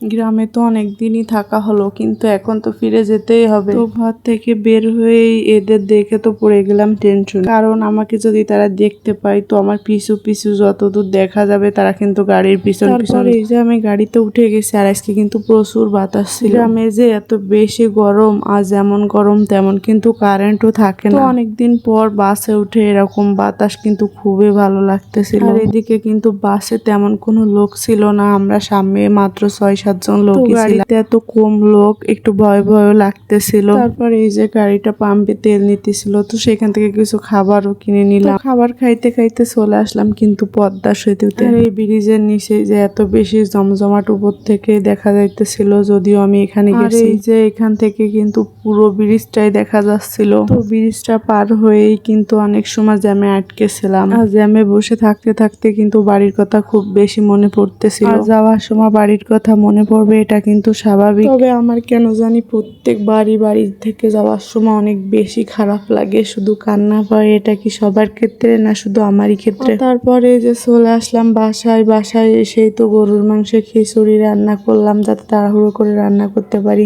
গ্রামে তো অনেক দিনই থাকা হলো, কিন্তু এখন তো ফিরে যেতেই হবে। তো ঘর থেকে বের হয়েই এদের দেখে তো পড়ে গেলাম টেনশন, কারণ আমাকে যদি তারা দেখতে পায় তো আমার পিছু পিছু যতদূর দেখা যাবে তারা কিন্তু গাড়ির পিছন পিছন। এই যে আমি গাড়িতে উঠে গেছি, আর আজকে কিন্তু প্রচুর বাতাস ছিল। গ্রামে যে এত বেশি গরম, আর যেমন গরম তেমন কিন্তু কারেন্টও থাকে না। অনেকদিন পর বাসে উঠে এরকম বাতাস কিন্তু খুবই ভালো লাগতেছিল। আর এদিকে কিন্তু বাসে তেমন কোনো লোক ছিল না, আমরা সামনে মাত্র 6-7 জন লোক। গাড়িতে এত কম লোক, একটু ভয় ভয়ও লাগতেছিল। তারপর এই যে গাড়িটা পাম্পে তেল নিতেছিল, তো সেখান থেকে কিছু খাবারও কিনে নিলাম। খাবার খাইতে খাইতে চলে আসলাম কিন্তু পদ্মা সেতুতে। আর এই ব্রিজের নিচে যে এত বেশি জমজমাট উপর থেকে দেখা যাইতেছিল, যদিও আমি এখানে গেছি। এই যে এখান থেকে কিন্তু পুরো ব্রিজটাই দেখা যাচ্ছিল। তো ব্রিজটা পার হয়েই কিন্তু অনেক সময় জ্যামে আটকেছিলাম, আর জ্যামে বসে থাকতে থাকতে কিন্তু বাড়ির কথা খুব বেশি মনে পড়তেছিল। আর যাওয়ার সময় বাড়ির কথা মনে পড়বে, এটা কিন্তু স্বাভাবিক। তবে আমার কেন জানি প্রত্যেক বাড়ি থেকে যাওয়ার সময় অনেক বেশি খারাপ লাগে, শুধু কান্না পায়। এটা কি সবার ক্ষেত্রে না শুধু আমারই ক্ষেত্রে? তারপরে যে চলে আসলাম বাসায় এসেই তো গরুর মাংসের খিচুড়ি রান্না করলাম, যাতে তাড়াহুড়ো করে রান্না করতে পারি।